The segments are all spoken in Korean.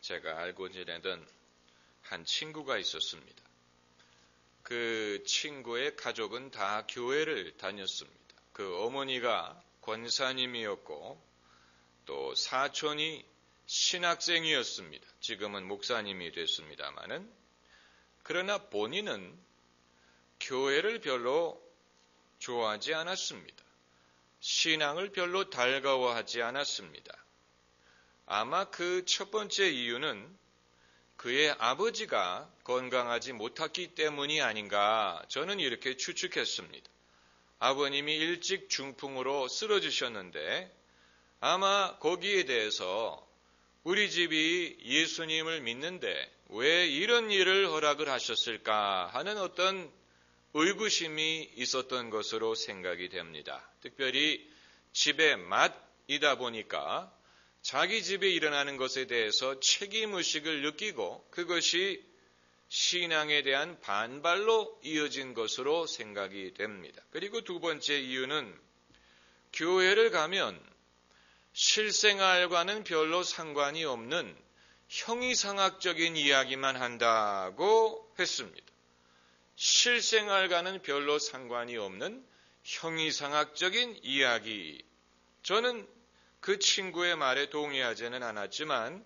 제가 알고 지내던 한 친구가 있었습니다. 그 친구의 가족은 다 교회를 다녔습니다. 그 어머니가 권사님이었고 또 사촌이 신학생이었습니다. 지금은 목사님이 됐습니다마는, 그러나 본인은 교회를 별로 좋아하지 않았습니다. 신앙을 별로 달가워하지 않았습니다. 아마 그 첫 번째 이유는 그의 아버지가 건강하지 못했기 때문이 아닌가, 저는 이렇게 추측했습니다. 아버님이 일찍 중풍으로 쓰러지셨는데 아마 거기에 대해서 우리 집이 예수님을 믿는데 왜 이런 일을 허락을 하셨을까 하는 어떤 의구심이 있었던 것으로 생각이 됩니다. 특별히 집의 맏이다 보니까 자기 집에 일어나는 것에 대해서 책임의식을 느끼고 그것이 신앙에 대한 반발로 이어진 것으로 생각이 됩니다. 그리고 두 번째 이유는 교회를 가면 실생활과는 별로 상관이 없는 형이상학적인 이야기만 한다고 했습니다. 실생활과는 별로 상관이 없는 형이상학적인 이야기. 저는 그 친구의 말에 동의하지는 않았지만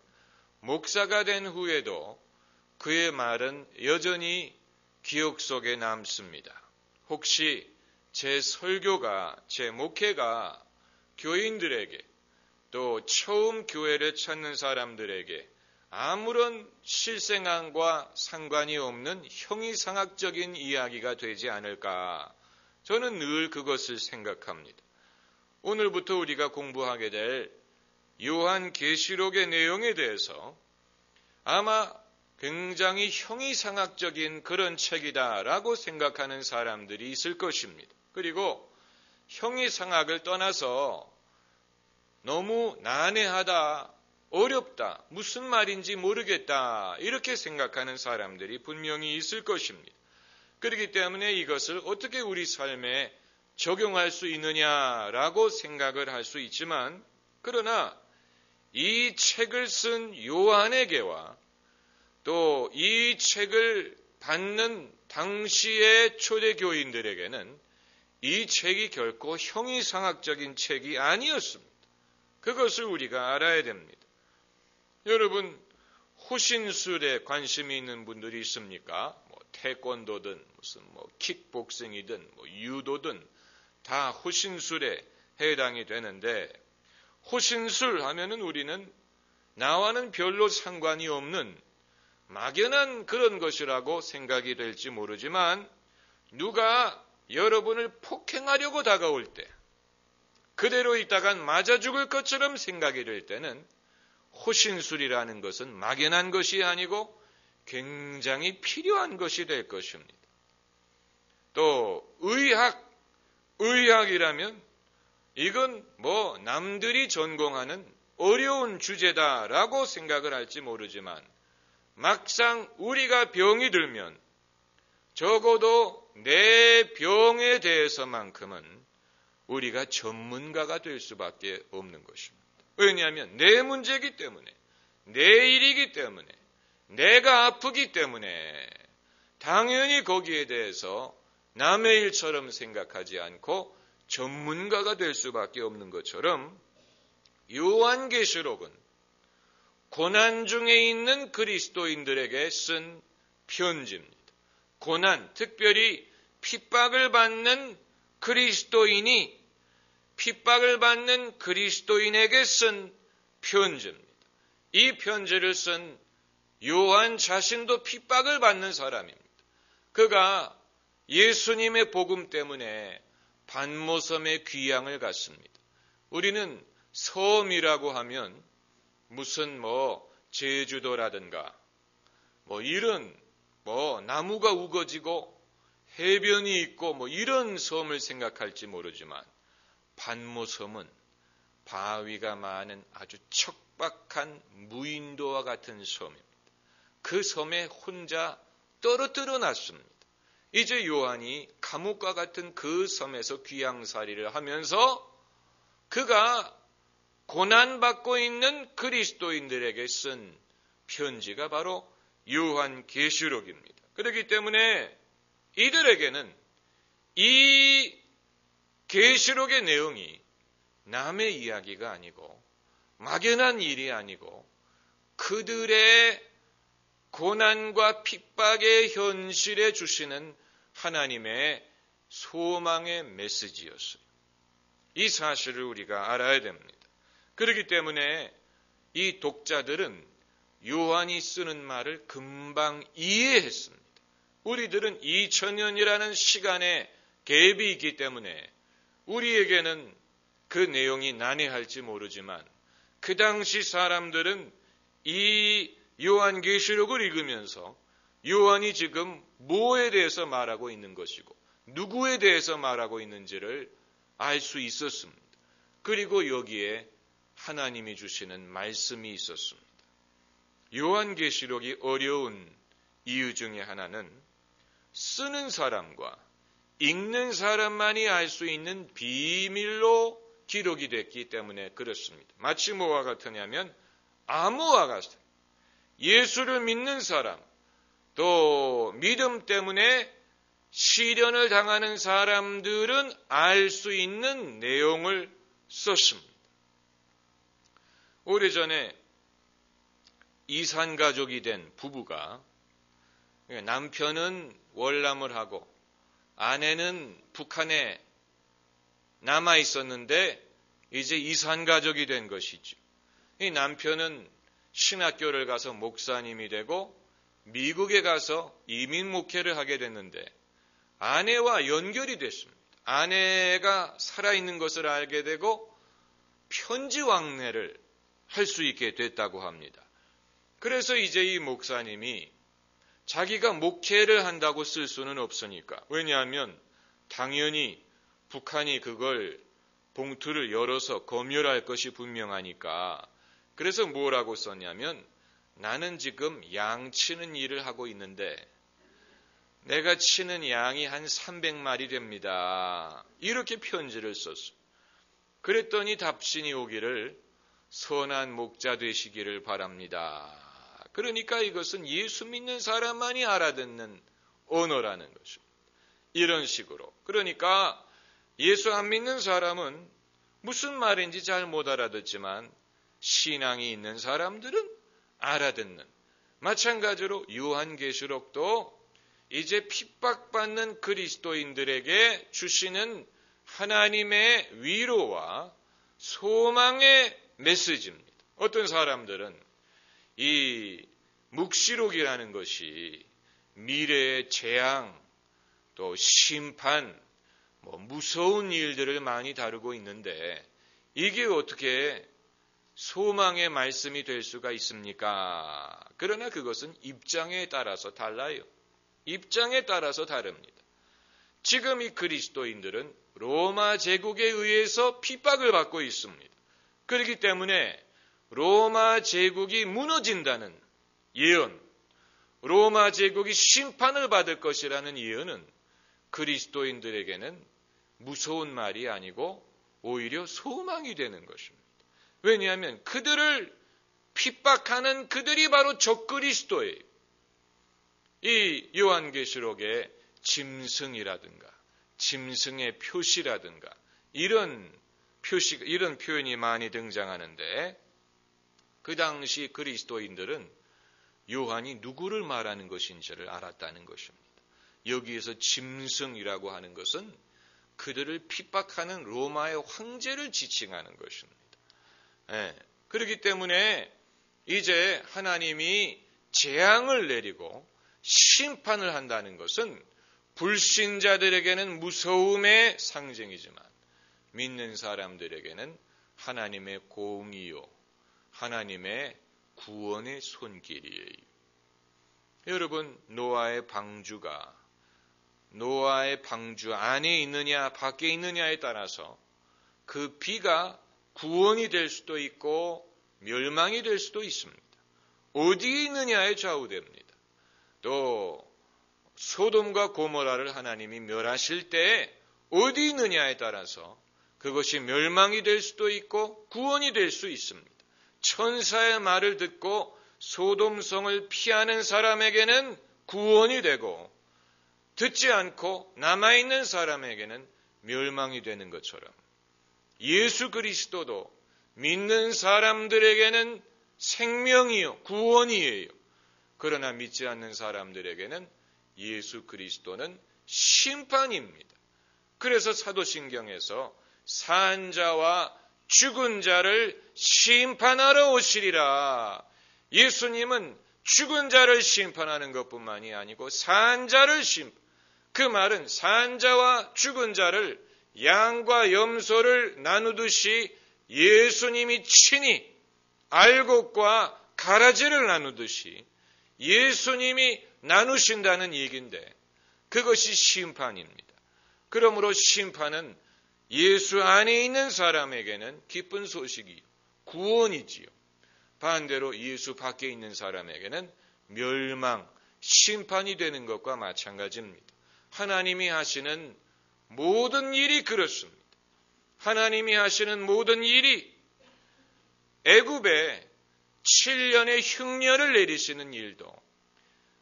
목사가 된 후에도 그의 말은 여전히 기억 속에 남습니다. 혹시 제 설교가, 제 목회가 교인들에게 또 처음 교회를 찾는 사람들에게 아무런 실생활과 상관이 없는 형이상학적인 이야기가 되지 않을까, 저는 늘 그것을 생각합니다. 오늘부터 우리가 공부하게 될 요한계시록의 내용에 대해서 아마 굉장히 형이상학적인 그런 책이다라고 생각하는 사람들이 있을 것입니다. 그리고 형이상학을 떠나서 너무 난해하다, 어렵다, 무슨 말인지 모르겠다 이렇게 생각하는 사람들이 분명히 있을 것입니다. 그렇기 때문에 이것을 어떻게 우리 삶에 적용할 수 있느냐라고 생각을 할 수 있지만, 그러나 이 책을 쓴 요한에게와 또 이 책을 받는 당시의 초대교인들에게는 이 책이 결코 형이상학적인 책이 아니었습니다. 그것을 우리가 알아야 됩니다. 여러분, 호신술에 관심이 있는 분들이 있습니까? 태권도든 무슨 킥복싱이든 유도든 다 호신술에 해당이 되는데, 호신술 하면은 우리는 나와는 별로 상관이 없는 막연한 그런 것이라고 생각이 될지 모르지만, 누가 여러분을 폭행하려고 다가올 때, 그대로 있다간 맞아 죽을 것처럼 생각이 될 때는 호신술이라는 것은 막연한 것이 아니고 굉장히 필요한 것이 될 것입니다. 또 의학이라면 이건 남들이 전공하는 어려운 주제다라고 생각을 할지 모르지만, 막상 우리가 병이 들면 적어도 내 병에 대해서만큼은 우리가 전문가가 될 수밖에 없는 것입니다. 왜냐하면 내 문제이기 때문에, 내 일이기 때문에, 내가 아프기 때문에 당연히 거기에 대해서 남의 일처럼 생각하지 않고 전문가가 될 수밖에 없는 것처럼, 요한계시록은 고난 중에 있는 그리스도인들에게 쓴 편지입니다. 고난, 특별히 핍박을 받는 그리스도인이 핍박을 받는 그리스도인에게 쓴 편지입니다. 이 편지를 쓴 요한 자신도 핍박을 받는 사람입니다. 그가 예수님의 복음 때문에 반모섬의 귀양을 갔습니다. 우리는 섬이라고 하면 무슨 제주도라든가 이런 나무가 우거지고 해변이 있고 이런 섬을 생각할지 모르지만, 반모섬은 바위가 많은 아주 척박한 무인도와 같은 섬입니다. 그 섬에 혼자 떨어뜨려 놨습니다. 이제 요한이 감옥과 같은 그 섬에서 귀양살이를 하면서 그가 고난받고 있는 그리스도인들에게 쓴 편지가 바로 요한계시록입니다. 그렇기 때문에 이들에게는 이 계시록의 내용이 남의 이야기가 아니고 막연한 일이 아니고 그들의 고난과 핍박의 현실에 주시는 하나님의 소망의 메시지였어요. 이 사실을 우리가 알아야 됩니다. 그렇기 때문에 이 독자들은 요한이 쓰는 말을 금방 이해했습니다. 우리들은 2000년이라는 시간에 갭이 있기 때문에 우리에게는 그 내용이 난해할지 모르지만 그 당시 사람들은 이 요한계시록을 읽으면서 요한이 지금 뭐에 대해서 말하고 있는 것이고 누구에 대해서 말하고 있는지를 알 수 있었습니다. 그리고 여기에 하나님이 주시는 말씀이 있었습니다. 요한계시록이 어려운 이유 중에 하나는 쓰는 사람과 읽는 사람만이 알 수 있는 비밀로 기록이 됐기 때문에 그렇습니다. 마치 뭐와 같으냐면 암호와 같아요. 예수를 믿는 사람, 또 믿음 때문에 시련을 당하는 사람들은 알 수 있는 내용을 썼습니다. 오래전에 이산가족이 된 부부가 남편은 월남을 하고 아내는 북한에 남아 있었는데 이제 이산가족이 된 것이죠. 이 남편은 신학교를 가서 목사님이 되고 미국에 가서 이민 목회를 하게 됐는데 아내와 연결이 됐습니다. 아내가 살아있는 것을 알게 되고 편지 왕래를 할 수 있게 됐다고 합니다. 그래서 이제 이 목사님이 자기가 목회를 한다고 쓸 수는 없으니까, 왜냐하면 당연히 북한이 그걸 봉투를 열어서 검열할 것이 분명하니까, 그래서 뭐라고 썼냐면 나는 지금 양 치는 일을 하고 있는데 내가 치는 양이 한 300마리 됩니다. 이렇게 편지를 썼어요. 그랬더니 답신이 오기를 선한 목자 되시기를 바랍니다. 그러니까 이것은 예수 믿는 사람만이 알아듣는 언어라는 것입니다. 이런 식으로. 그러니까 예수 안 믿는 사람은 무슨 말인지 잘 못 알아듣지만 신앙이 있는 사람들은 알아듣는. 마찬가지로 요한계시록도 이제 핍박받는 그리스도인들에게 주시는 하나님의 위로와 소망의 메시지입니다. 어떤 사람들은 이 묵시록이라는 것이 미래의 재앙, 또 심판, 무서운 일들을 많이 다루고 있는데 이게 어떻게 소망의 말씀이 될 수가 있습니까? 그러나 그것은 입장에 따라서 달라요. 입장에 따라서 다릅니다. 지금 이 그리스도인들은 로마 제국에 의해서 핍박을 받고 있습니다. 그렇기 때문에 로마 제국이 무너진다는 예언, 로마 제국이 심판을 받을 것이라는 예언은 그리스도인들에게는 무서운 말이 아니고 오히려 소망이 되는 것입니다. 왜냐하면 그들을 핍박하는 그들이 바로 적그리스도예요. 이 요한계시록의 짐승이라든가 짐승의 표시라든가 이런 표현이 많이 등장하는데 그 당시 그리스도인들은 요한이 누구를 말하는 것인지를 알았다는 것입니다. 여기에서 짐승이라고 하는 것은 그들을 핍박하는 로마의 황제를 지칭하는 것입니다. 그렇기 때문에 이제 하나님이 재앙을 내리고 심판을 한다는 것은 불신자들에게는 무서움의 상징이지만 믿는 사람들에게는 하나님의 공의요, 하나님의 구원의 손길이에요. 여러분, 노아의 방주 안에 있느냐 밖에 있느냐에 따라서 그 비가 구원이 될 수도 있고 멸망이 될 수도 있습니다. 어디에 있느냐에 좌우됩니다. 또 소돔과 고모라를 하나님이 멸하실 때 어디 있느냐에 따라서 그것이 멸망이 될 수도 있고 구원이 될 수 있습니다. 천사의 말을 듣고 소돔성을 피하는 사람에게는 구원이 되고 듣지 않고 남아있는 사람에게는 멸망이 되는 것처럼 예수 그리스도도 믿는 사람들에게는 생명이요 구원이에요. 그러나 믿지 않는 사람들에게는 예수 그리스도는 심판입니다. 그래서 사도신경에서 산 자와 죽은 자를 심판하러 오시리라. 예수님은 죽은 자를 심판하는 것뿐만이 아니고 산 자를 그 말은 산 자와 죽은 자를 양과 염소를 나누듯이 예수님이 친히 알곡과 가라지를 나누듯이 예수님이 나누신다는 얘기인데 그것이 심판입니다. 그러므로 심판은 예수 안에 있는 사람에게는 기쁜 소식이요 구원이지요. 반대로 예수 밖에 있는 사람에게는 멸망, 심판이 되는 것과 마찬가지입니다. 하나님이 하시는 모든 일이 그렇습니다. 하나님이 하시는 모든 일이 애굽에 7년의 흉년을 내리시는 일도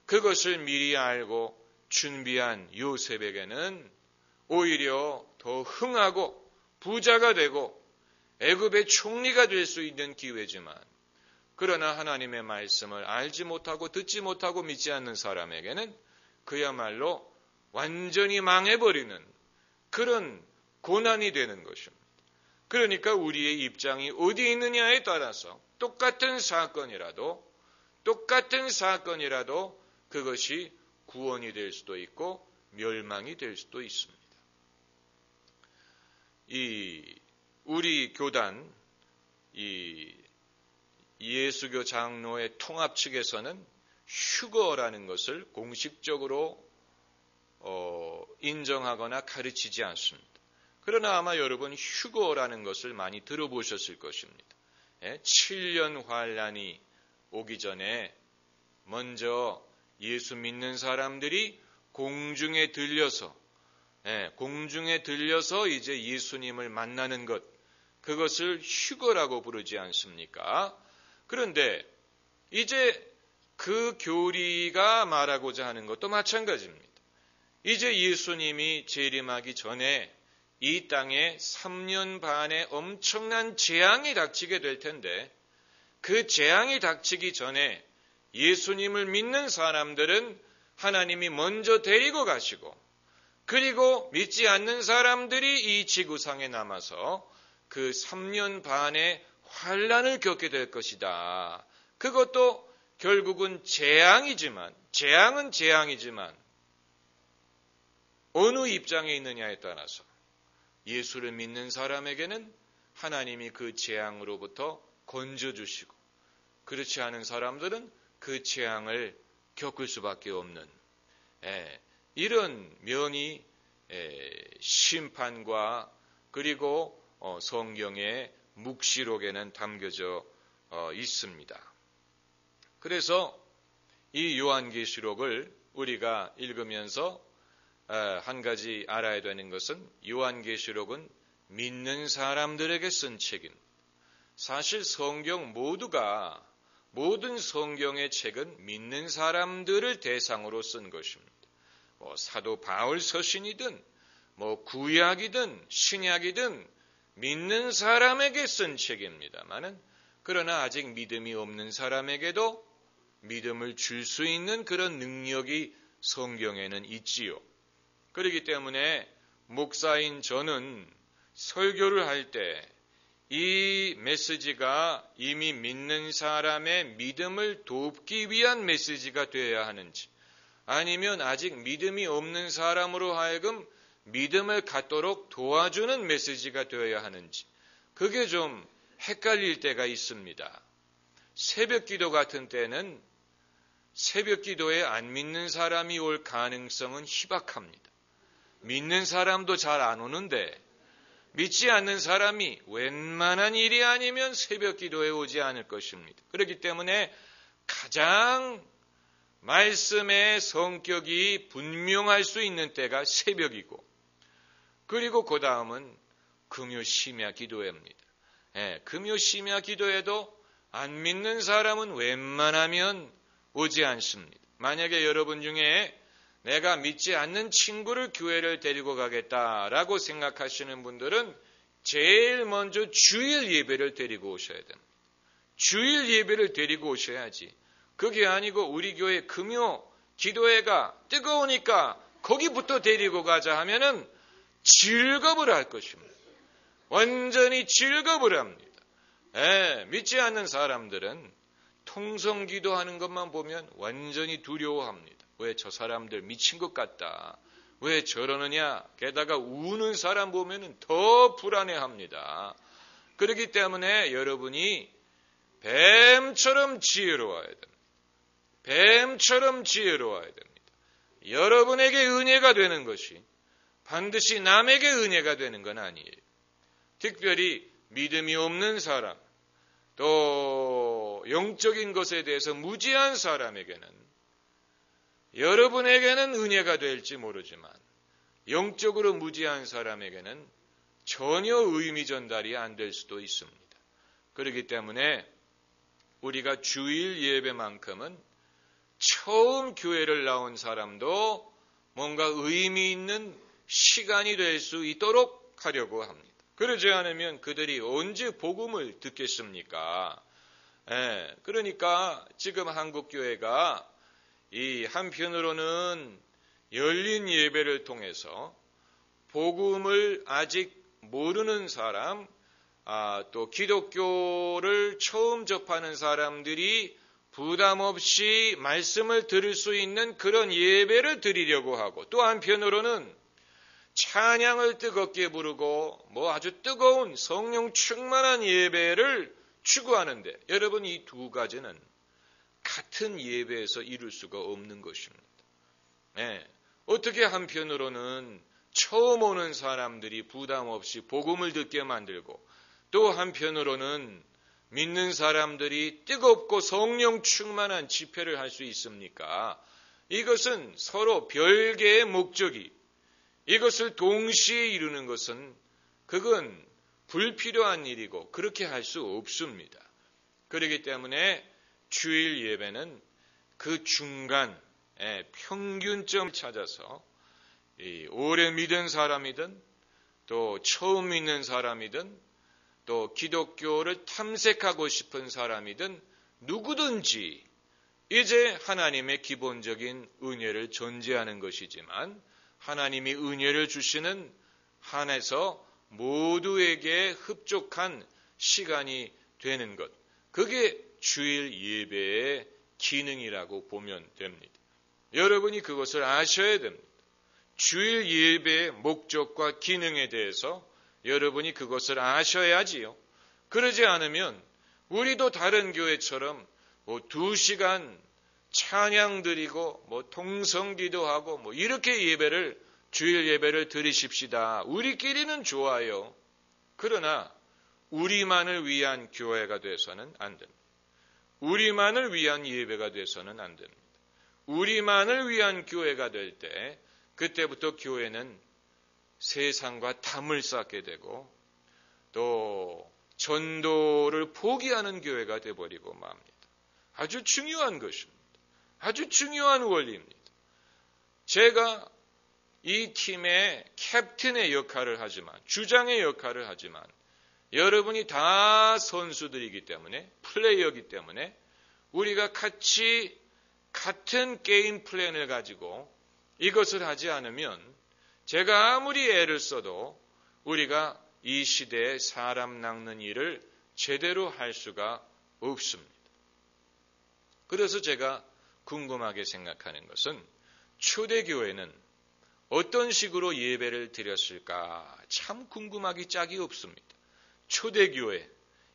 그것을 미리 알고 준비한 요셉에게는 오히려 더 흥하고 부자가 되고 애굽의 총리가 될 수 있는 기회지만 그러나 하나님의 말씀을 알지 못하고 듣지 못하고 믿지 않는 사람에게는 그야말로 완전히 망해버리는 그런 고난이 되는 것입니다. 그러니까 우리의 입장이 어디 있느냐에 따라서 똑같은 사건이라도 그것이 구원이 될 수도 있고 멸망이 될 수도 있습니다. 우리 교단 예수교 장로의 통합 측에서는 휴거라는 것을 공식적으로 인정하거나 가르치지 않습니다. 그러나 아마 여러분 휴거라는 것을 많이 들어보셨을 것입니다. 7년 환란이 오기 전에 먼저 예수 믿는 사람들이 공중에 들려서 이제 예수님을 만나는 것, 그것을 휴거라고 부르지 않습니까? 그런데 이제 그 교리가 말하고자 하는 것도 마찬가지입니다. 이제 예수님이 재림하기 전에 이 땅에 3년 반의 엄청난 재앙이 닥치게 될 텐데 그 재앙이 닥치기 전에 예수님을 믿는 사람들은 하나님이 먼저 데리고 가시고 그리고 믿지 않는 사람들이 이 지구상에 남아서 그 3년 반의 환란을 겪게 될 것이다. 그것도 결국은 재앙은 재앙이지만 어느 입장에 있느냐에 따라서 예수를 믿는 사람에게는 하나님이 그 재앙으로부터 건져주시고 그렇지 않은 사람들은 그 재앙을 겪을 수밖에 없는 이런 면이 심판과 그리고 성경의 묵시록에는 담겨져 있습니다. 그래서 이 요한계시록을 우리가 읽으면서 한 가지 알아야 되는 것은 요한계시록은 믿는 사람들에게 쓴 책입니다. 사실 모든 성경의 책은 믿는 사람들을 대상으로 쓴 것입니다. 사도 바울 서신이든 구약이든 신약이든 믿는 사람에게 쓴 책입니다만은 그러나 아직 믿음이 없는 사람에게도 믿음을 줄 수 있는 그런 능력이 성경에는 있지요. 그렇기 때문에 목사인 저는 설교를 할 때 이 메시지가 이미 믿는 사람의 믿음을 돕기 위한 메시지가 되어야 하는지 아니면 아직 믿음이 없는 사람으로 하여금 믿음을 갖도록 도와주는 메시지가 되어야 하는지 그게 좀 헷갈릴 때가 있습니다. 새벽기도 같은 때는 새벽기도에 안 믿는 사람이 올 가능성은 희박합니다. 믿는 사람도 잘 안 오는데 믿지 않는 사람이 웬만한 일이 아니면 새벽기도에 오지 않을 것입니다. 그렇기 때문에 가장 말씀의 성격이 분명할 수 있는 때가 새벽이고 그리고 그 다음은 금요 심야 기도회입니다. 금요 심야 기도회도 안 믿는 사람은 웬만하면 오지 않습니다. 만약에 여러분 중에 내가 믿지 않는 친구를 교회를 데리고 가겠다라고 생각하시는 분들은 제일 먼저 주일 예배를 데리고 오셔야 됩니다. 주일 예배를 데리고 오셔야지. 그게 아니고 우리 교회 금요 기도회가 뜨거우니까 거기부터 데리고 가자 하면은 즐겁을 할 것입니다. 완전히 즐겁을 합니다. 믿지 않는 사람들은 통성 기도하는 것만 보면 완전히 두려워합니다. 왜 저 사람들 미친 것 같다. 왜 저러느냐. 게다가 우는 사람 보면 더 불안해합니다. 그렇기 때문에 여러분이 뱀처럼 지혜로워야 됩니다. 뱀처럼 지혜로워야 됩니다. 여러분에게 은혜가 되는 것이 반드시 남에게 은혜가 되는 건 아니에요. 특별히 믿음이 없는 사람, 또 영적인 것에 대해서 무지한 사람에게는 여러분에게는 은혜가 될지 모르지만 영적으로 무지한 사람에게는 전혀 의미 전달이 안 될 수도 있습니다. 그렇기 때문에 우리가 주일 예배만큼은 처음 교회를 나온 사람도 뭔가 의미 있는 시간이 될 수 있도록 하려고 합니다. 그러지 않으면 그들이 언제 복음을 듣겠습니까? 그러니까 지금 한국교회가 이 한편으로는 열린 예배를 통해서 복음을 아직 모르는 사람, 또 기독교를 처음 접하는 사람들이 부담 없이 말씀을 들을 수 있는 그런 예배를 드리려고 하고, 또 한편으로는 찬양을 뜨겁게 부르고 아주 뜨거운 성령 충만한 예배를 추구하는데, 여러분 이 두 가지는 같은 예배에서 이룰 수가 없는 것입니다. 어떻게 한편으로는 처음 오는 사람들이 부담 없이 복음을 듣게 만들고, 또 한편으로는 믿는 사람들이 뜨겁고 성령 충만한 집회를 할 수 있습니까? 이것은 서로 별개의 목적이, 이것을 동시에 이루는 것은 그건 불필요한 일이고 그렇게 할 수 없습니다. 그렇기 때문에 주일 예배는 그 중간 평균점을 찾아서 오래 믿은 사람이든 또 처음 믿는 사람이든 또 기독교를 탐색하고 싶은 사람이든 누구든지 이제 하나님의 기본적인 은혜를 전제하는 것이지만 하나님이 은혜를 주시는 한에서 모두에게 흡족한 시간이 되는 것, 그게 주일 예배의 기능이라고 보면 됩니다. 여러분이 그것을 아셔야 됩니다. 주일 예배의 목적과 기능에 대해서 여러분이 그것을 아셔야지요. 그러지 않으면 우리도 다른 교회처럼 2시간 찬양 드리고 통성 기도하고 이렇게 주일 예배를 드리십시다. 우리끼리는 좋아요. 그러나 우리만을 위한 교회가 돼서는 안 됩니다. 우리만을 위한 예배가 돼서는 안 됩니다. 우리만을 위한 교회가 될 때 그때부터 교회는 세상과 담을 쌓게 되고 또 전도를 포기하는 교회가 돼버리고 맙니다. 아주 중요한 것입니다. 아주 중요한 원리입니다. 제가 이 팀의 캡틴의 역할을 하지만, 주장의 역할을 하지만 여러분이 다 선수들이기 때문에, 플레이어이기 때문에 우리가 같은 게임 플랜을 가지고 이것을 하지 않으면 제가 아무리 애를 써도 우리가 이 시대에 사람 낚는 일을 제대로 할 수가 없습니다. 그래서 제가 궁금하게 생각하는 것은 초대교회는 어떤 식으로 예배를 드렸을까 참 궁금하기 짝이 없습니다. 초대교회,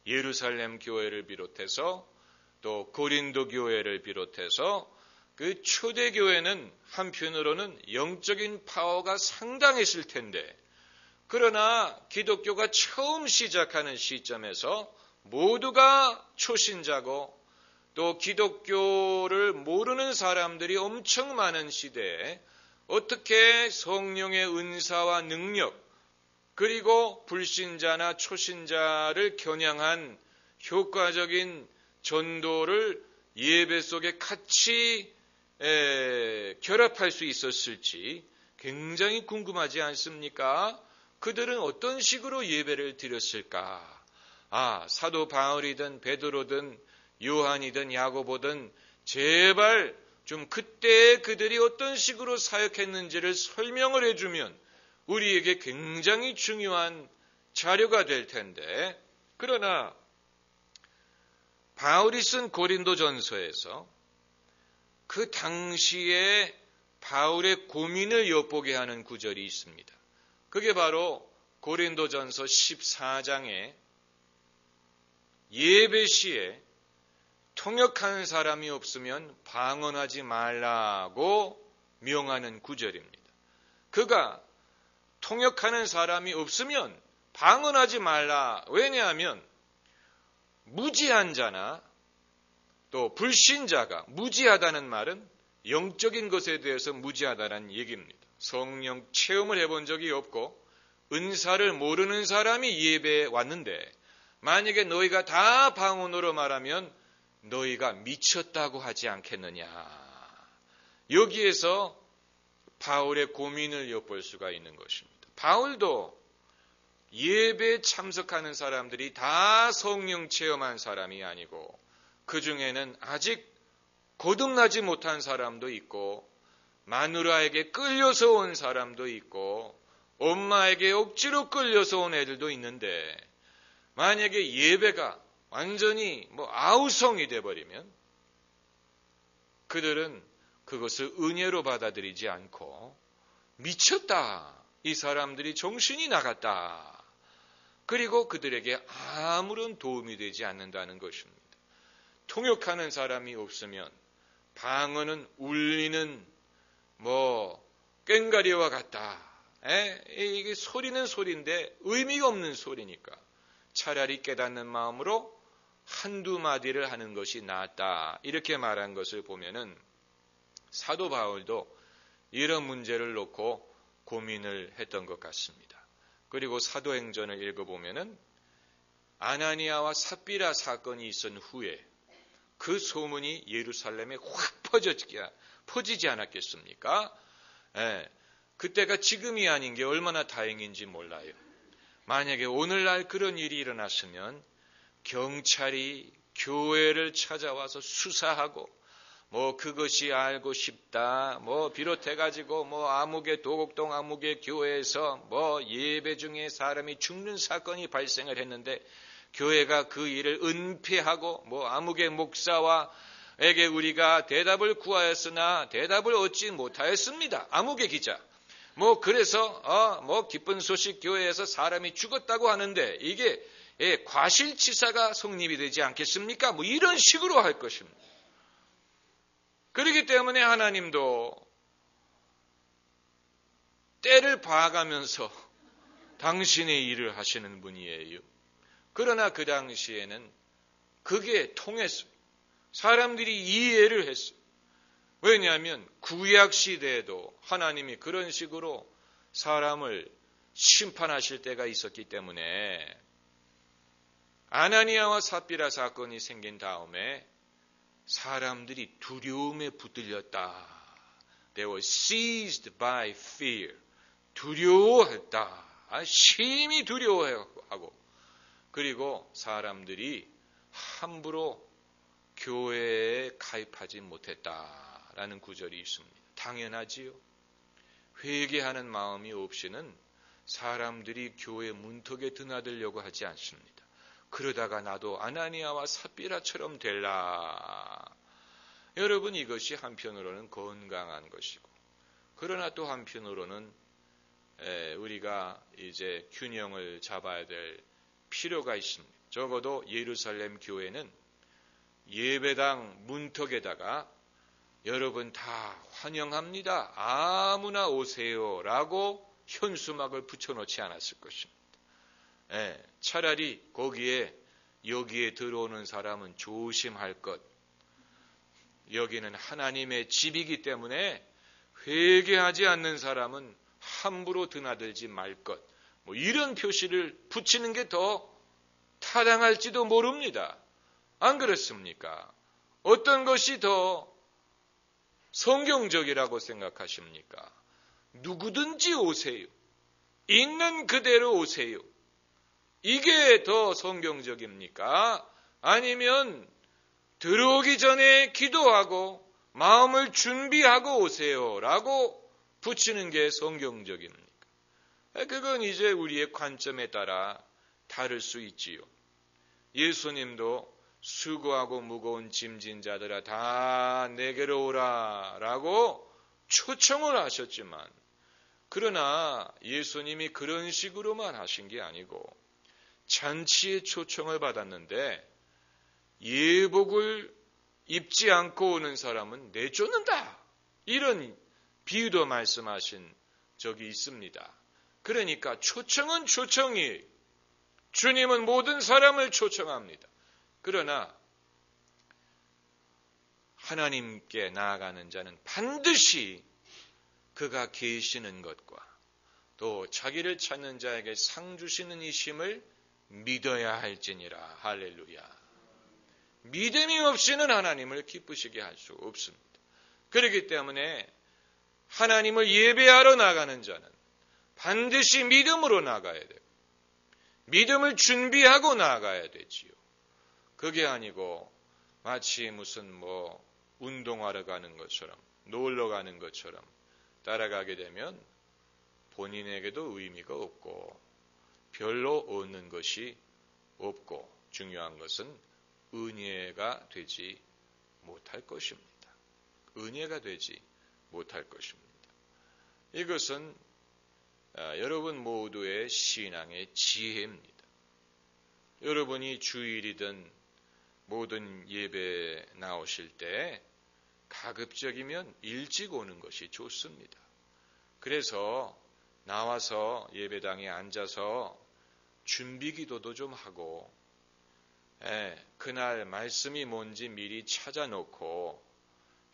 예루살렘 교회를 비롯해서 또 고린도 교회를 비롯해서 그 초대교회는 한편으로는 영적인 파워가 상당했을 텐데, 그러나 기독교가 처음 시작하는 시점에서 모두가 초신자고 또 기독교를 모르는 사람들이 엄청 많은 시대에 어떻게 성령의 은사와 능력, 그리고 불신자나 초신자를 겨냥한 효과적인 전도를 예배 속에 같이 결합할 수 있었을지 굉장히 궁금하지 않습니까? 그들은 어떤 식으로 예배를 드렸을까? 사도 바울이든 베드로든 요한이든 야고보든 제발 좀 그때 그들이 어떤 식으로 사역했는지를 설명을 해주면 우리에게 굉장히 중요한 자료가 될 텐데, 그러나 바울이 쓴 고린도전서에서 그 당시에 바울의 고민을 엿보게 하는 구절이 있습니다. 그게 바로 고린도전서 14장에 예배 시에 통역하는 사람이 없으면 방언하지 말라고 명하는 구절입니다. 그가 통역하는 사람이 없으면 방언하지 말라. 왜냐하면 무지한 자나 또 불신자가, 무지하다는 말은 영적인 것에 대해서 무지하다는 얘기입니다. 성령 체험을 해본 적이 없고 은사를 모르는 사람이 예배에 왔는데 만약에 너희가 다 방언으로 말하면 너희가 미쳤다고 하지 않겠느냐. 여기에서 바울의 고민을 엿볼 수가 있는 것입니다. 바울도 예배에 참석하는 사람들이 다 성령 체험한 사람이 아니고 그 중에는 아직 거듭나지 못한 사람도 있고 마누라에게 끌려서 온 사람도 있고 엄마에게 억지로 끌려서 온 애들도 있는데 만약에 예배가 완전히 아우성이 돼버리면 그들은 그것을 은혜로 받아들이지 않고 미쳤다. 이 사람들이 정신이 나갔다. 그리고 그들에게 아무런 도움이 되지 않는다는 것입니다. 통역하는 사람이 없으면 방언은 울리는 꽹과리와 같다. 이게 소리는 소리인데 의미가 없는 소리니까 차라리 깨닫는 마음으로 한두 마디를 하는 것이 낫다. 이렇게 말한 것을 보면은 사도 바울도 이런 문제를 놓고 고민을 했던 것 같습니다. 그리고 사도행전을 읽어보면은 아나니아와 삽비라 사건이 있은 후에 그 소문이 예루살렘에 확 퍼지지 않았겠습니까? 그때가 지금이 아닌 게 얼마나 다행인지 몰라요. 만약에 오늘날 그런 일이 일어났으면 경찰이 교회를 찾아와서 수사하고 그것이 알고 싶다 비롯해가지고 아무개 도곡동 아무개 교회에서 예배 중에 사람이 죽는 사건이 발생을 했는데 교회가 그 일을 은폐하고 아무개 목사와에게 우리가 대답을 구하였으나 대답을 얻지 못하였습니다. 아무개 기자. 그래서 기쁜 소식 교회에서 사람이 죽었다고 하는데 이게 과실치사가 성립이 되지 않겠습니까? 이런 식으로 할 것입니다. 그렇기 때문에 하나님도 때를 봐가면서 당신의 일을 하시는 분이에요. 그러나 그 당시에는 그게 통했어요. 사람들이 이해를 했어요. 왜냐하면 구약 시대에도 하나님이 그런 식으로 사람을 심판하실 때가 있었기 때문에 아나니아와 삽비라 사건이 생긴 다음에 사람들이 두려움에 붙들렸다. They were seized by fear. 두려워했다. 심히 두려워하고 그리고 사람들이 함부로 교회에 가입하지 못했다라는 구절이 있습니다. 당연하지요. 회개하는 마음이 없이는 사람들이 교회 문턱에 드나들려고 하지 않습니다. 그러다가 나도 아나니아와 삽비라처럼 될라. 여러분 이것이 한편으로는 건강한 것이고 그러나 또 한편으로는 우리가 이제 균형을 잡아야 될 필요가 있습니다. 적어도 예루살렘 교회는 예배당 문턱에다가 여러분 다 환영합니다. 아무나 오세요라고 현수막을 붙여놓지 않았을 것입니다. 차라리 여기에 들어오는 사람은 조심할 것. 여기는 하나님의 집이기 때문에 회개하지 않는 사람은 함부로 드나들지 말 것. 이런 표시를 붙이는 게 더 타당할지도 모릅니다. 안 그렇습니까? 어떤 것이 더 성경적이라고 생각하십니까? 누구든지 오세요. 있는 그대로 오세요. 이게 더 성경적입니까? 아니면 들어오기 전에 기도하고 마음을 준비하고 오세요 라고 붙이는 게 성경적입니까? 그건 이제 우리의 관점에 따라 다를 수 있지요. 예수님도 수고하고 무거운 짐진 자들아 다 내게로 오라 라고 초청을 하셨지만, 그러나 예수님이 그런 식으로만 하신 게 아니고 잔치의 초청을 받았는데 예복을 입지 않고 오는 사람은 내쫓는다, 이런 비유도 말씀하신 적이 있습니다. 그러니까 초청은 초청이에요. 주님은 모든 사람을 초청합니다. 그러나 하나님께 나아가는 자는 반드시 그가 계시는 것과 또 자기를 찾는 자에게 상 주시는 이심을 믿어야 할지니라. 할렐루야. 믿음이 없이는 하나님을 기쁘시게 할 수 없습니다. 그렇기 때문에 하나님을 예배하러 나가는 자는 반드시 믿음으로 나가야 되고 믿음을 준비하고 나가야 되지요. 그게 아니고 마치 무슨 운동하러 가는 것처럼 놀러 가는 것처럼 따라가게 되면 본인에게도 의미가 없고 별로 얻는 것이 없고 중요한 것은 은혜가 되지 못할 것입니다. 은혜가 되지 못할 것입니다. 이것은 여러분 모두의 신앙의 지혜입니다. 여러분이 주일이든 모든 예배 나오실 때 가급적이면 일찍 오는 것이 좋습니다. 그래서 나와서 예배당에 앉아서 준비기도도 좀 하고 그날 말씀이 뭔지 미리 찾아놓고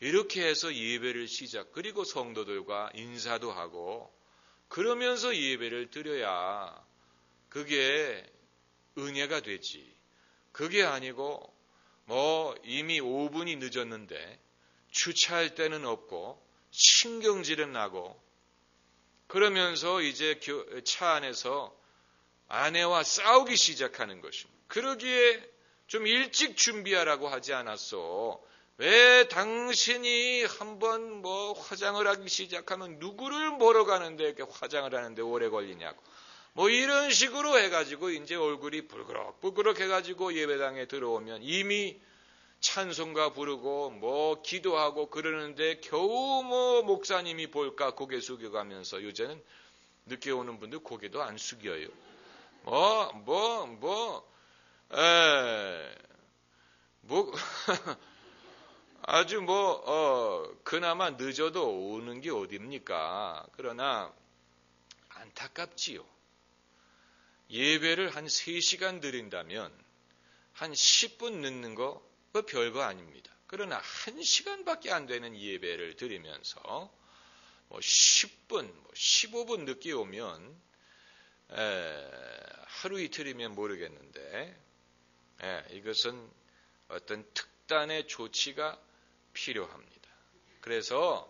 이렇게 해서 예배를 그리고 성도들과 인사도 하고 그러면서 예배를 드려야 그게 은혜가 되지. 그게 아니고 이미 5분이 늦었는데 주차할 데는 없고 신경질은 나고 그러면서 이제 차 안에서 아내와 싸우기 시작하는 것입니다. 그러기에 좀 일찍 준비하라고 하지 않았어. 왜 당신이 한번 화장을 하기 시작하면 누구를 보러 가는데 이렇게 화장을 하는데 오래 걸리냐고. 이런 식으로 해가지고 이제 얼굴이 불그럭 해가지고 예배당에 들어오면 이미 찬송가 부르고 기도하고 그러는데 겨우 목사님이 볼까 고개 숙여가면서 요새는 늦게 오는 분들 고개도 안 숙여요. 아주 그나마 늦어도 오는 게 어딥니까? 그러나 안타깝지요. 예배를 한 3시간 드린다면 한 10분 늦는 거 별거 아닙니다. 그러나 1시간밖에 안 되는 예배를 드리면서 10분, 15분 늦게 오면 하루 이틀이면 모르겠는데 이것은 어떤 특단의 조치가 필요합니다. 그래서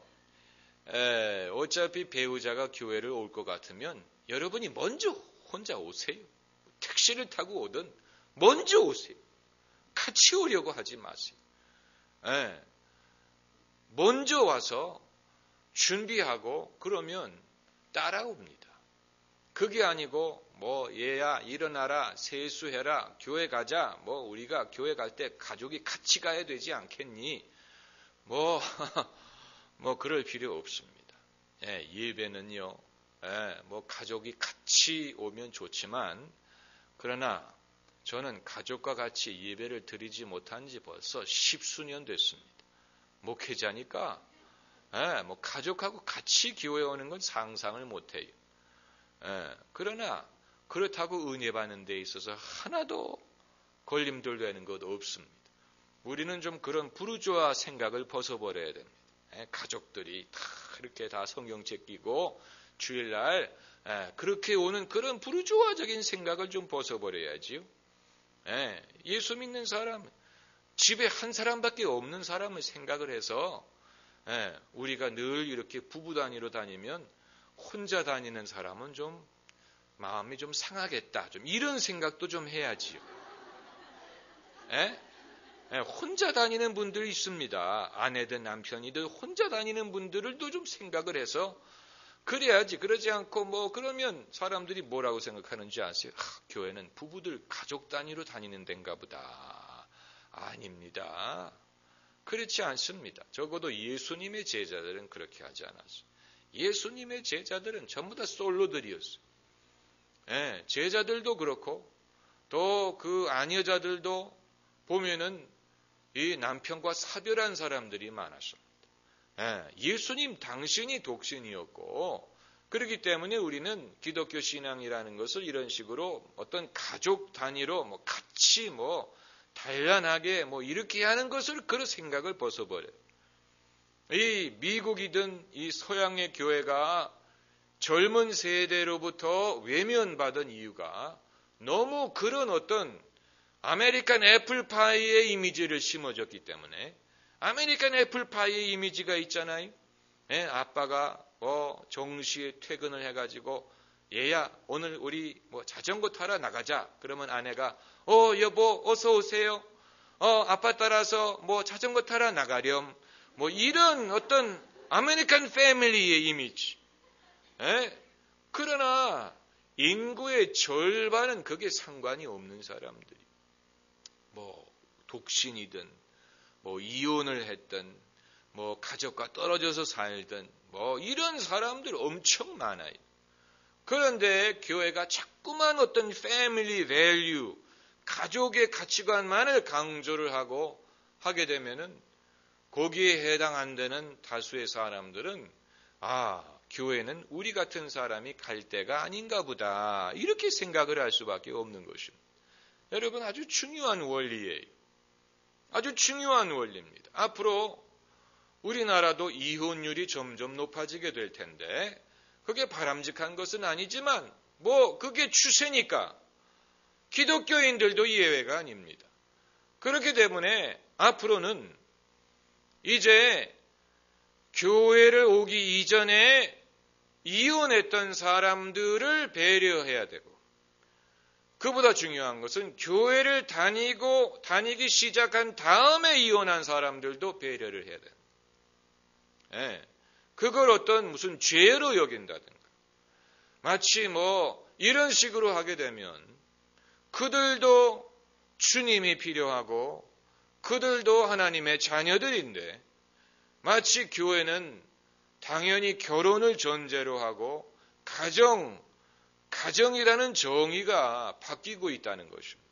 어차피 배우자가 교회를 올 것 같으면 여러분이 먼저 혼자 오세요. 택시를 타고 오든 먼저 오세요. 같이 오려고 하지 마세요. 먼저 와서 준비하고 그러면 따라옵니다. 그게 아니고 얘야 일어나라 세수해라 교회 가자 우리가 교회 갈 때 가족이 같이 가야 되지 않겠니? 그럴 필요 없습니다. 예배는요 가족이 같이 오면 좋지만 그러나 저는 가족과 같이 예배를 드리지 못한 지 벌써 10수년 됐습니다. 목회자니까 가족하고 같이 교회 오는 건 상상을 못해요. 그러나 그렇다고 은혜 받는 데 있어서 하나도 걸림돌 되는 것 없습니다. 우리는 좀 그런 부르주아 생각을 벗어버려야 됩니다. 가족들이 다 이렇게 다 성경책 끼고 주일날 그렇게 오는 그런 부르주아적인 생각을 좀 벗어버려야지요. 예수 믿는 사람은 집에 한 사람밖에 없는 사람을 생각을 해서 우리가 늘 이렇게 부부 단위로 다니면 혼자 다니는 사람은 좀 마음이 좀 상하겠다. 좀 이런 생각도 좀 해야지요. 혼자 다니는 분들이 있습니다. 아내든 남편이든 혼자 다니는 분들도 좀 생각을 해서 그래야지. 그러지 않고 뭐 그러면 사람들이 뭐라고 생각하는지 아세요? 교회는 부부들 가족 단위로 다니는 데인가 보다. 아닙니다. 그렇지 않습니다. 적어도 예수님의 제자들은 그렇게 하지 않았어요. 예수님의 제자들은 전부 다 솔로들이었어요. 제자들도 그렇고 또 그 아녀자들도 보면은 이 남편과 사별한 사람들이 많았습니다. 예수님 당신이 독신이었고 그렇기 때문에 우리는 기독교 신앙이라는 것을 이런 식으로 어떤 가족 단위로 뭐 같이 뭐 단란하게 뭐 이렇게 하는 것을 그런 생각을 벗어버려요. 이 미국이든 이 서양의 교회가 젊은 세대로부터 외면받은 이유가 너무 그런 어떤 아메리칸 애플파이의 이미지를 심어줬기 때문에 아메리칸 애플파이의 이미지가 있잖아요. 아빠가 정시에 퇴근을 해가지고 얘야 오늘 우리 뭐 자전거 타러 나가자. 그러면 아내가 여보 어서 오세요. 아빠 따라서 뭐 자전거 타러 나가렴. 뭐 이런 어떤 아메리칸 패밀리의 이미지. 그러나 인구의 절반은 그게 상관이 없는 사람들이 뭐 독신이든 뭐 이혼을 했든 뭐 가족과 떨어져서 살든 뭐 이런 사람들 엄청 많아요. 그런데 교회가 자꾸만 어떤 패밀리 밸류, 가족의 가치관만을 강조를 하게 되면은 거기에 해당 안 되는 다수의 사람들은 교회는 우리 같은 사람이 갈 데가 아닌가 보다 이렇게 생각을 할 수밖에 없는 것입니다. 여러분 아주 중요한 원리예요. 아주 중요한 원리입니다. 앞으로 우리나라도 이혼율이 점점 높아지게 될 텐데 그게 바람직한 것은 아니지만 뭐 그게 추세니까 기독교인들도 예외가 아닙니다. 그렇기 때문에 앞으로는 이제 교회를 오기 이전에 이혼했던 사람들을 배려해야 되고 그보다 중요한 것은 교회를 다니기 시작한 다음에 이혼한 사람들도 배려를 해야 돼요. 그걸 어떤 무슨 죄로 여긴다든가 마치 뭐 이런 식으로 하게 되면 그들도 주님이 필요하고 그들도 하나님의 자녀들인데 마치 교회는 당연히 결혼을 전제로 하고 가정이라는 정의가 바뀌고 있다는 것입니다.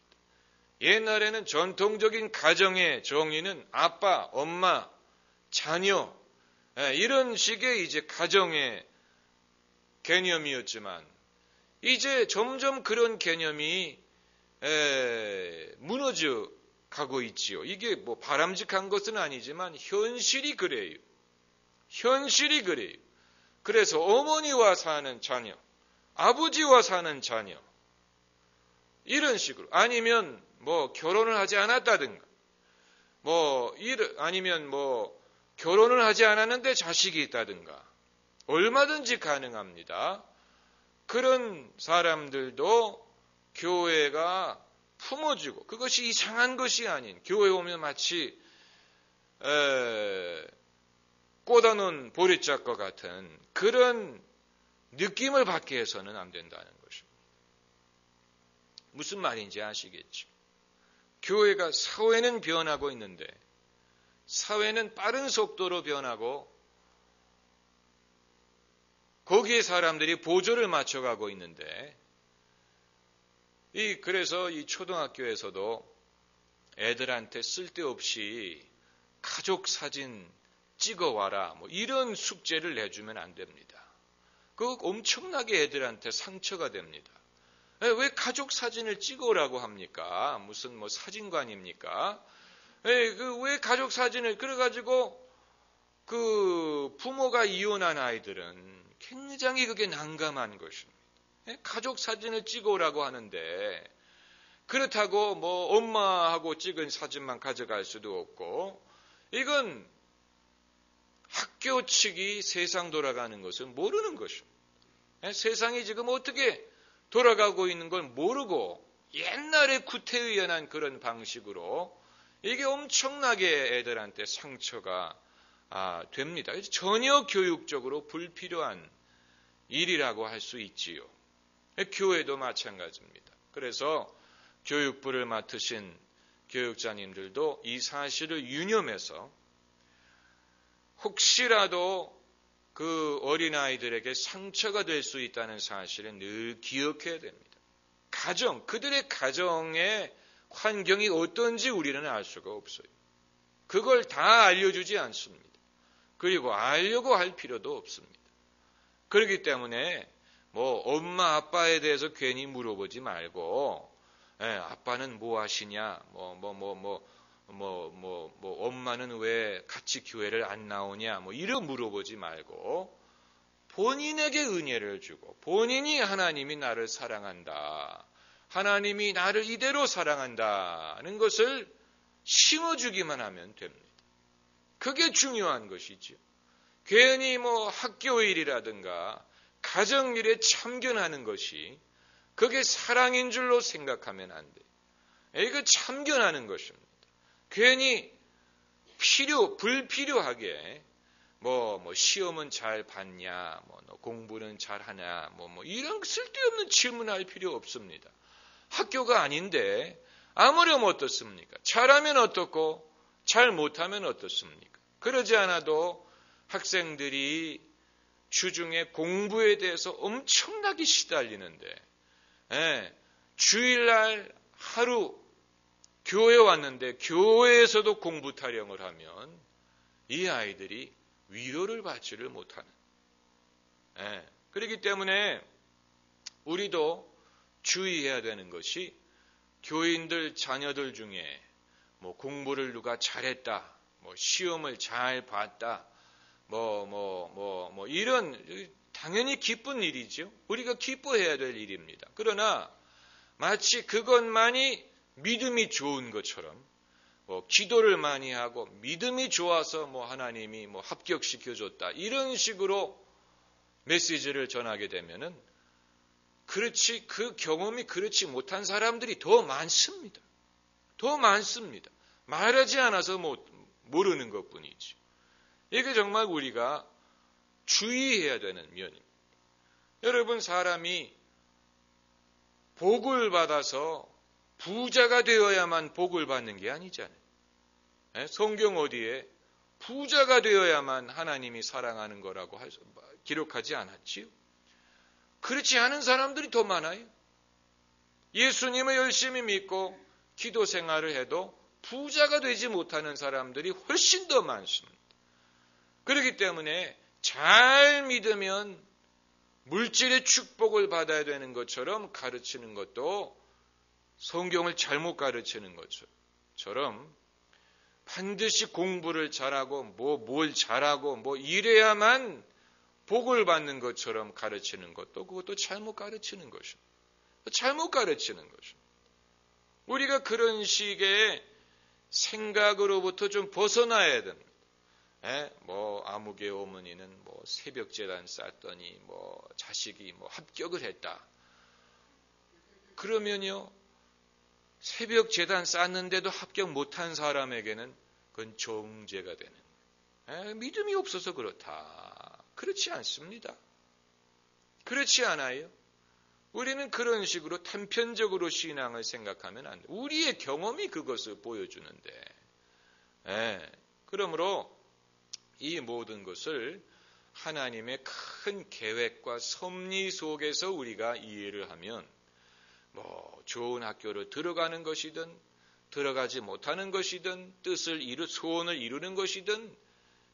옛날에는 전통적인 가정의 정의는 아빠, 엄마, 자녀 이런 식의 이제 가정의 개념이었지만 이제 점점 그런 개념이 무너져 가고 있지요. 이게 뭐 바람직한 것은 아니지만 현실이 그래요. 현실이 그래요. 그래서 어머니와 사는 자녀, 아버지와 사는 자녀 이런 식으로 아니면 뭐 결혼을 하지 않았다든가 아니면 뭐 결혼을 하지 않았는데 자식이 있다든가 얼마든지 가능합니다. 그런 사람들도 교회가 품어주고 그것이 이상한 것이 아닌 교회 오면 마치 꽂아놓은 보리짝과 같은 그런 느낌을 받게 해서는 안 된다는 것입니다. 무슨 말인지 아시겠죠? 교회가 사회는 변하고 있는데 사회는 빠른 속도로 변하고 거기에 사람들이 보조를 맞춰가고 있는데 그래서 이 초등학교에서도 애들한테 쓸데없이 가족 사진 찍어와라 뭐 이런 숙제를 내주면 안 됩니다. 그거 엄청나게 애들한테 상처가 됩니다. 왜 가족 사진을 찍어오라고 합니까? 무슨 뭐 사진관입니까? 왜 가족 사진을 그래가지고 그 부모가 이혼한 아이들은 굉장히 그게 난감한 것입니다. 가족 사진을 찍어오라고 하는데 그렇다고 뭐 엄마하고 찍은 사진만 가져갈 수도 없고, 이건 학교 측이 세상 돌아가는 것을 모르는 것입니다. 세상이 지금 어떻게 돌아가고 있는 걸 모르고 옛날에 구태의연한 그런 방식으로 이게 엄청나게 애들한테 상처가 됩니다. 그래서 전혀 교육적으로 불필요한 일이라고 할 수 있지요. 교회도 마찬가지입니다. 그래서 교육부를 맡으신 교육자님들도 이 사실을 유념해서 혹시라도 그 어린아이들에게 상처가 될 수 있다는 사실을 늘 기억해야 됩니다. 그들의 가정의 환경이 어떤지 우리는 알 수가 없어요. 그걸 다 알려주지 않습니다. 그리고 알려고 할 필요도 없습니다. 그렇기 때문에 뭐 엄마 아빠에 대해서 괜히 물어보지 말고, 아빠는 뭐 하시냐, 엄마는 왜 같이 교회를 안 나오냐, 이런 물어보지 말고, 본인에게 은혜를 주고, 본인이 하나님이 나를 사랑한다, 하나님이 나를 이대로 사랑한다는 것을 심어주기만 하면 됩니다. 그게 중요한 것이죠. 괜히 학교 일이라든가 가정일에 참견하는 것이 그게 사랑인 줄로 생각하면 안 돼요. 이거 참견하는 것입니다. 괜히 불필요하게 시험은 잘 봤냐, 공부는 잘 하냐, 이런 쓸데없는 질문할 필요 없습니다. 학교가 아닌데 아무렴 어떻습니까? 잘하면 어떻고 잘 못하면 어떻습니까? 그러지 않아도 학생들이 주중에 공부에 대해서 엄청나게 시달리는데, 주일날 하루 교회 왔는데 교회에서도 공부 타령을 하면 이 아이들이 위로를 받지를 못하는. 그렇기 때문에 우리도 주의해야 되는 것이 교인들 자녀들 중에 공부를 누가 잘했다, 시험을 잘 봤다, 이런 당연히 기쁜 일이죠. 우리가 기뻐해야 될 일입니다. 그러나 마치 그것만이 믿음이 좋은 것처럼 기도를 많이 하고 믿음이 좋아서 하나님이 합격시켜줬다, 이런 식으로 메시지를 전하게 되면은 그렇지, 그 경험이 그렇지 못한 사람들이 더 많습니다. 더 많습니다. 말하지 않아서 모르는 것뿐이지. 이게 정말 우리가 주의해야 되는 면입니다. 여러분, 사람이 복을 받아서 부자가 되어야만 복을 받는 게 아니잖아요. 성경 어디에 부자가 되어야만 하나님이 사랑하는 거라고 기록하지 않았지요? 그렇지 않은 사람들이 더 많아요. 예수님을 열심히 믿고 기도 생활을 해도 부자가 되지 못하는 사람들이 훨씬 더 많습니다. 그렇기 때문에 잘 믿으면 물질의 축복을 받아야 되는 것처럼 가르치는 것도 성경을 잘못 가르치는 것처럼 반드시 공부를 잘하고 뭘 잘하고 이래야만 복을 받는 것처럼 가르치는 것도 그것도 잘못 가르치는 것입니다. 잘못 가르치는 것입니다. 우리가 그런 식의 생각으로부터 좀 벗어나야 됩니다. 아무개 어머니는 새벽 제단 쌌더니 자식이 합격을 했다. 그러면요, 새벽 제단 쌌는데도 합격 못한 사람에게는 그건 정죄가 되는 거예요. 믿음이 없어서 그렇다. 그렇지 않습니다. 그렇지 않아요. 우리는 그런 식으로 단편적으로 신앙을 생각하면 안 돼요. 우리의 경험이 그것을 보여주는데, 그러므로 이 모든 것을 하나님의 큰 계획과 섭리 속에서 우리가 이해를 하면 좋은 학교를 들어가는 것이든 들어가지 못하는 것이든 소원을 이루는 것이든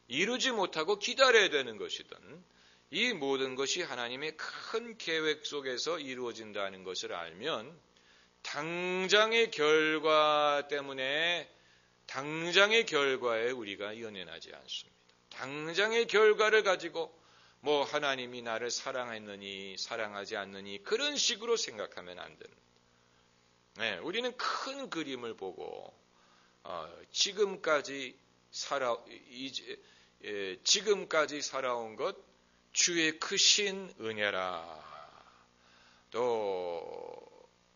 이루지 못하고 기다려야 되는 것이든 이 모든 것이 하나님의 큰 계획 속에서 이루어진다는 것을 알면 당장의 결과 때문에 당장의 결과에 우리가 연연하지 않습니다. 당장의 결과를 가지고 하나님이 나를 사랑했느니 사랑하지 않느니 그런 식으로 생각하면 안 됩니다. 우리는 큰 그림을 보고 지금까지 살아온 것 주의 크신 은혜라. 또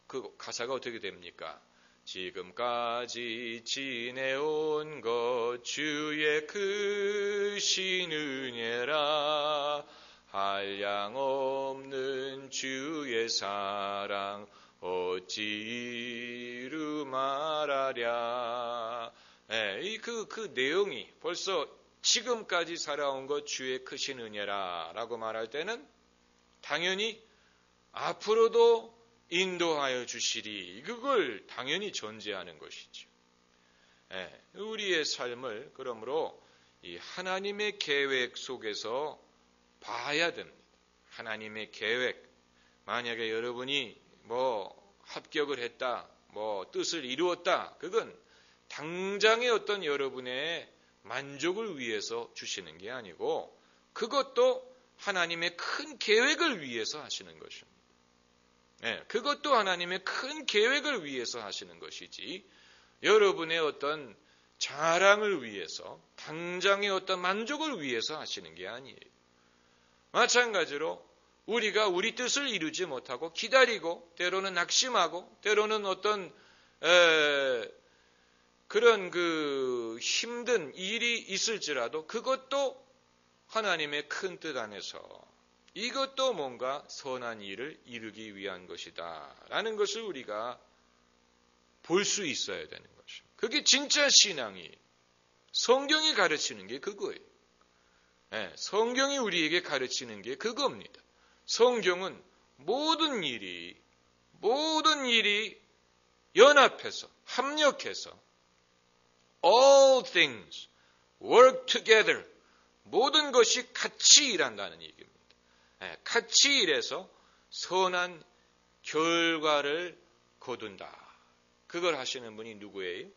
그 가사가 어떻게 됩니까? 지금까지 지내온 것 주의 크신 은혜라. 한량없는 주의 사랑 어찌 이루 말하랴. 그 내용이 벌써 지금까지 살아온 것 주의 크신 은혜라 라고 말할 때는 당연히 앞으로도 인도하여 주시리, 그걸 당연히 전제하는 것이죠. 우리의 삶을 그러므로 이 하나님의 계획 속에서 봐야 됩니다. 하나님의 계획. 만약에 여러분이 합격을 했다, 뜻을 이루었다, 그건 당장의 어떤 여러분의 만족을 위해서 주시는 게 아니고 그것도 하나님의 큰 계획을 위해서 하시는 것입니다. 그것도 하나님의 큰 계획을 위해서 하시는 것이지 여러분의 어떤 자랑을 위해서, 당장의 어떤 만족을 위해서 하시는 게 아니에요. 마찬가지로 우리가 우리 뜻을 이루지 못하고 기다리고 때로는 낙심하고 때로는 어떤 그런 힘든 일이 있을지라도 그것도 하나님의 큰 뜻 안에서 이것도 뭔가 선한 일을 이루기 위한 것이다 라는 것을 우리가 볼 수 있어야 되는 것입니다. 그게 진짜 신앙이에요. 성경이 가르치는 게 그거예요. 성경이 우리에게 가르치는 게 그겁니다. 성경은 모든 일이 연합해서, 합력해서 all things work together, 모든 것이 같이 일한다는 얘기입니다. 같이 일해서 선한 결과를 거둔다. 그걸 하시는 분이 누구예요?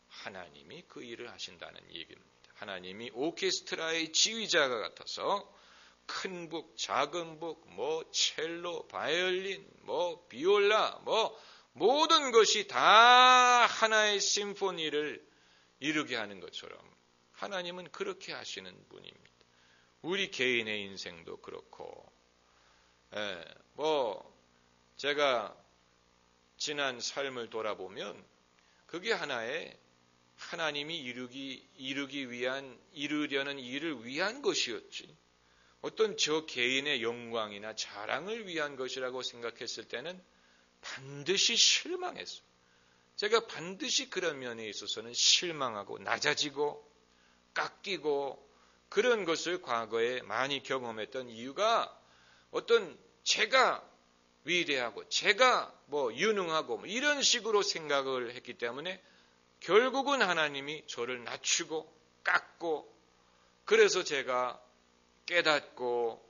하나님이 그 일을 하신다는 얘기입니다. 하나님이 오케스트라의 지휘자가 같아서 큰 북, 작은 북, 첼로, 바이올린, 비올라, 모든 것이 다 하나의 심포니를 이루게 하는 것처럼 하나님은 그렇게 하시는 분입니다. 우리 개인의 인생도 그렇고, 제가 지난 삶을 돌아보면 그게 하나의 하나님이 이루려는 일을 위한 것이었지. 어떤 저 개인의 영광이나 자랑을 위한 것이라고 생각했을 때는 반드시 실망했어요. 제가 반드시 그런 면에 있어서는 실망하고 낮아지고 깎이고 그런 것을 과거에 많이 경험했던 이유가 어떤 제가 위대하고 제가 유능하고 이런 식으로 생각을 했기 때문에 결국은 하나님이 저를 낮추고 깎고 그래서 제가 깨닫고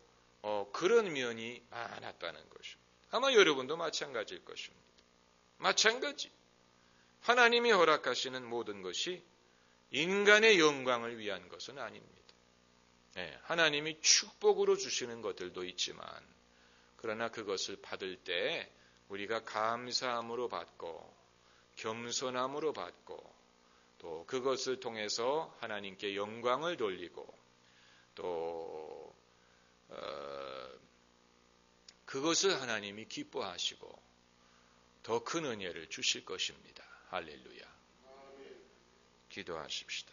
그런 면이 많았다는 것입니다. 아마 여러분도 마찬가지일 것입니다. 마찬가지. 하나님이 허락하시는 모든 것이 인간의 영광을 위한 것은 아닙니다. 하나님이 축복으로 주시는 것들도 있지만 그러나 그것을 받을 때 우리가 감사함으로 받고 겸손함으로 받고 또 그것을 통해서 하나님께 영광을 돌리고 또 그것을 하나님이 기뻐하시고 더 큰 은혜를 주실 것입니다. 할렐루야. 기도하십시다.